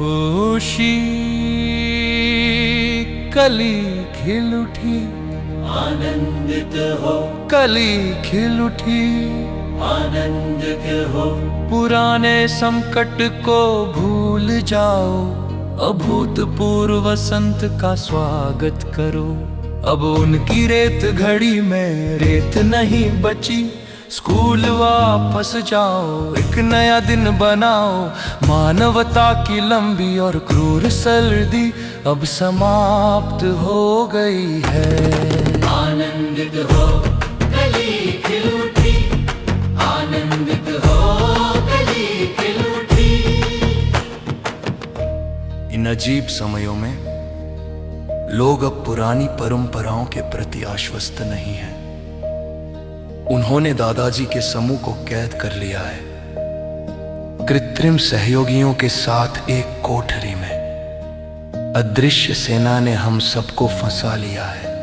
खुशी कली खिल उठी, आनंदित हो, कली खिल उठी, आनंदित हो। पुराने संकट को भूल जाओ, अभूतपूर्व वसंत का स्वागत करो। अब उनकी रेत घड़ी में रेत नहीं बची, स्कूल वापस जाओ, एक नया दिन बनाओ। मानवता की लंबी और क्रूर सर्दी अब समाप्त हो गई है। आनंदित हो, कली खिल उठी, आनंदित हो, कली खिल उठी। इन अजीब समयों में लोग अब पुरानी परंपराओं के प्रति आश्वस्त नहीं हैं। उन्होंने दादाजी के समूह को कैद कर लिया है, कृत्रिम सहयोगियों के साथ एक कोठरी में। अदृश्य सेना ने हम सबको फंसा लिया है,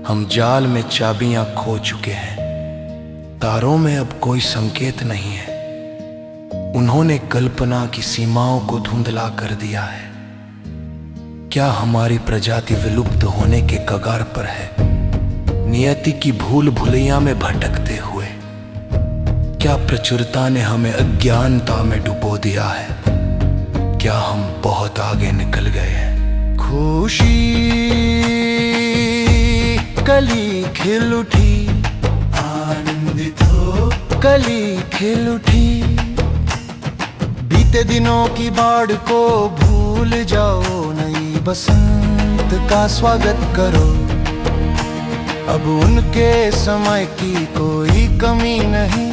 हम जाल में चाबियां खो चुके हैं। तारों में अब कोई संकेत नहीं है, उन्होंने कल्पना की सीमाओं को धुंधला कर दिया है। क्या हमारी प्रजाति विलुप्त होने के कगार पर है, नियति की भूल भुलैया में भटकते हुए? क्या प्रचुरता ने हमें अज्ञानता में डुबो दिया है? क्या हम बहुत आगे निकल गए हैं? खुशी कली खिल उठी, आनंदित हो, कली खिल उठी। बीते दिनों की बाढ़ को भूल जाओ, नई बसंत का स्वागत करो। अब उनके समय की कोई कमी नहीं,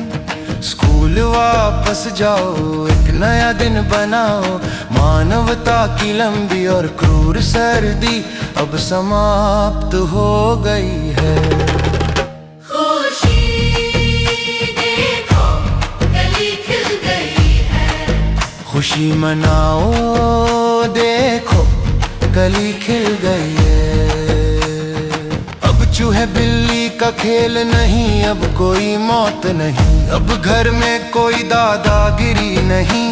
स्कूल वापस जाओ, एक नया दिन बनाओ। मानवता की लंबी और क्रूर सर्दी अब समाप्त हो गई है। खुशी देखो, कली खिल गई है। खुशी मनाओ, देखो कली खिल गई है। अब चूहे बिल्ली का खेल नहीं, अब कोई मौत नहीं, अब घर में कोई दादागिरी नहीं।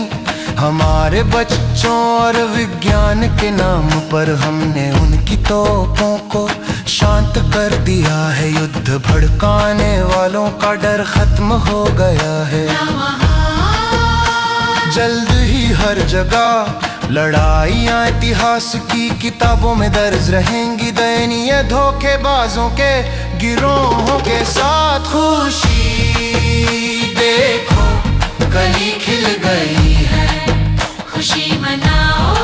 हमारे बच्चों और विज्ञान के नाम पर हमने उनकी तोपों को शांत कर दिया है। युद्ध भड़काने वालों का डर खत्म हो गया है। जल्द ही हर जगह लड़ाइयाँ इतिहास की किताबों में दर्ज रहेंगी, दयनीय धोखेबाजों के गिरोहों के साथ। खुशी देखो, कली खिल गई है। खुशी मनाओ,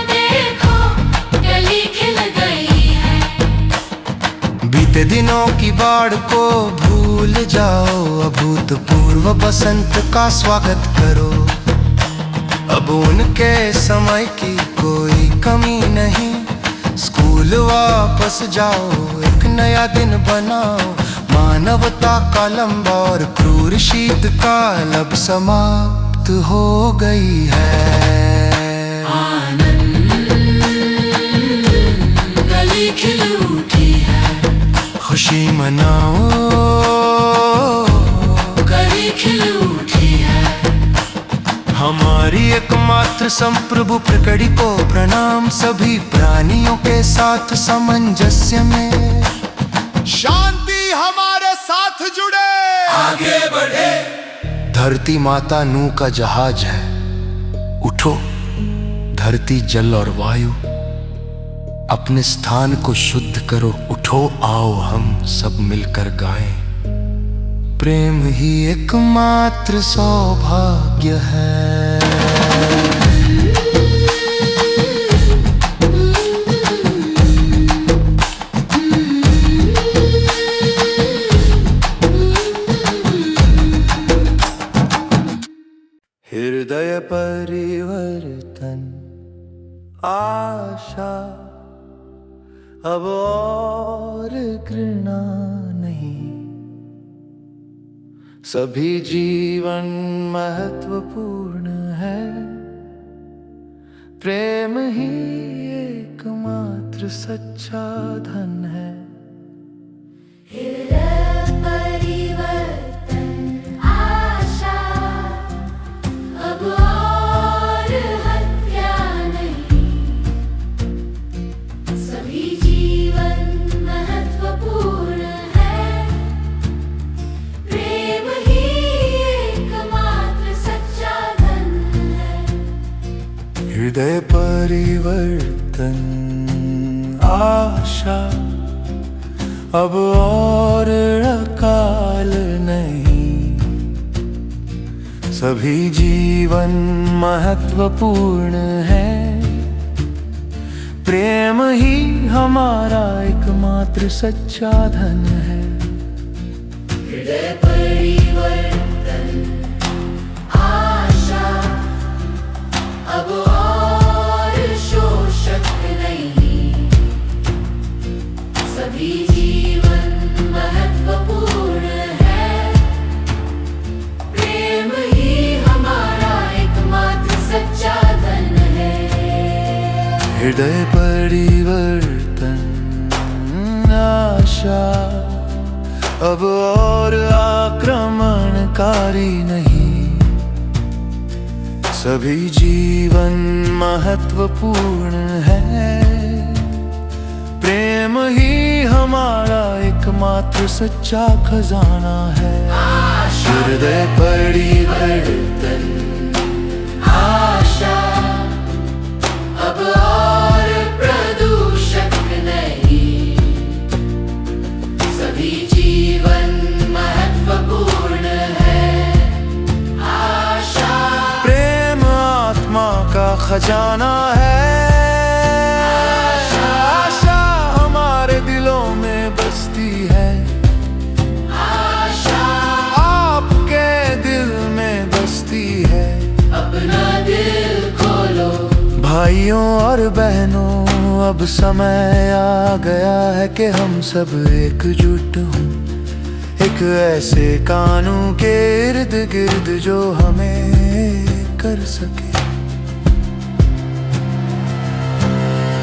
देखो कली खिल गई है। बीते दिनों की बाढ़ को भूल जाओ, अभूतपूर्व बसंत का स्वागत करो। अब उनके समय की कोई कमी नहीं, स्कूल वापस जाओ, एक नया दिन बनाओ। मानवता का लंबा और क्रूर शीतकाल अब समाप्त हो गई है। आनंद कली खिल उठी है। खुशी मनाओ, कली खिल उठी है। हमारी एकमात्र संप्रभु प्रकृति को प्रणाम। सभी प्राणियों के साथ सामंजस्य में शांति हमारे साथ जुड़े, आगे बढ़े। धरती माता नूह का जहाज है, उठो धरती जल और वायु, अपने स्थान को शुद्ध करो। उठो आओ हम सब मिलकर गाएं, प्रेम ही एकमात्र सौभाग्य है। हृदय परिवर्तन आशा, अब और घृणा नहीं। सभी जीवन महत्वपूर्ण है, प्रेम ही एकमात्र सच्चा धन है। परिवर्तन आशा, अब और हत्या हृदय परिवर्तन आशा, अब और अकाल नहीं। सभी जीवन महत्वपूर्ण है, प्रेम ही हमारा एकमात्र सच्चा धन है। हृदय परिवर्तन आशा, अब और शोषक नहीं। सभी जीवन महत्वपूर्ण है, प्रेम ही हमारा एकमात्र सच्चा धन है। हृदय परिवर्तन आशा, अब और आक्रमणकारी नहीं। सभी जीवन महत्वपूर्ण है, प्रेम ही हमारा एकमात्र सच्चा खजाना है। हृदय परिवर्तन आशा, अब और प्रदूषक नहीं। सभी जीवन महत्वपूर्ण है, आशा। प्रेम आत्मा का खजाना है। आशा हमारे दिलों में बसती है। आशा आपके दिल में बसती है। अपना दिल खोलो भाइयों और बहनों, अब समय आ गया है कि हम सब एकजुट हों, एक ऐसे कानून के इर्द गिर्द जो हमें कर सके।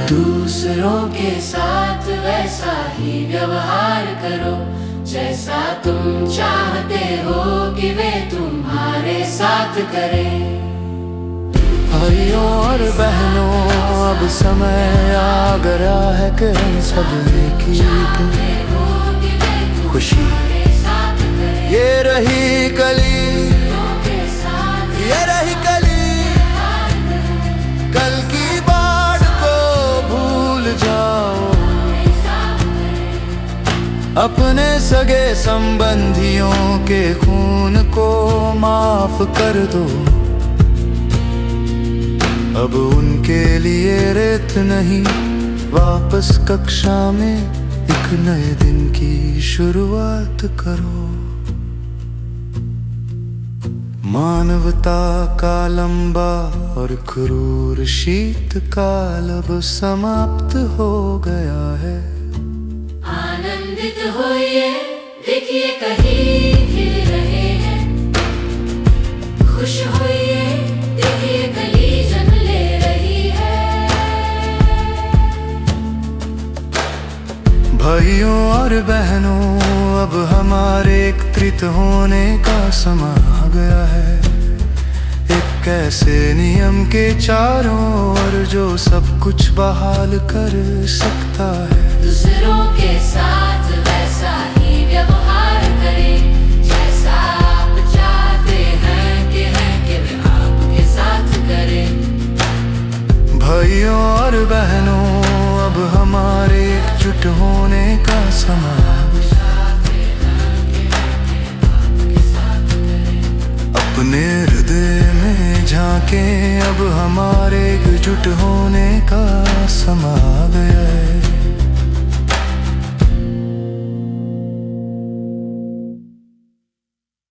दूसरों के साथ वैसा ही व्यवहार करो जैसा तुम चाहते हो कि वे तुम्हारे साथ करें। भाइयों और बहनों, अब समय आ गया है कि हम सब एक ही खुशी। ये रही कली, ये रही कली, कल की बात को भूल जाओ। अपने सगे संबंधियों के खून को माफ कर दो। अब उनके लिए रेत नहीं, वापस कक्षा में एक नए दिन की शुरुआत करो। मानवता का लंबा और क्रूर शीतकाल अब समाप्त हो गया है। आनंदित होइए, देखिए कहीं खिल रहे हैं। खुश होइए, देखिए कली जन्म ले रही है। भाइयों और बहनों, अब हमारे एकत्रित होने का समय आ गया है। एक ऐसे नियम के चारों ओर जो सब कुछ बहाल कर सकता है। दूसरों के साथ वैसा ही व्यवहार करें जैसा आप चाहते हैं कि वे आपके साथ करें। भाइयों और बहनों, अब हमारे एकजुट होने का समय आ गया। अपने हृदय में झांके, अब हमारे एकजुट होने का समय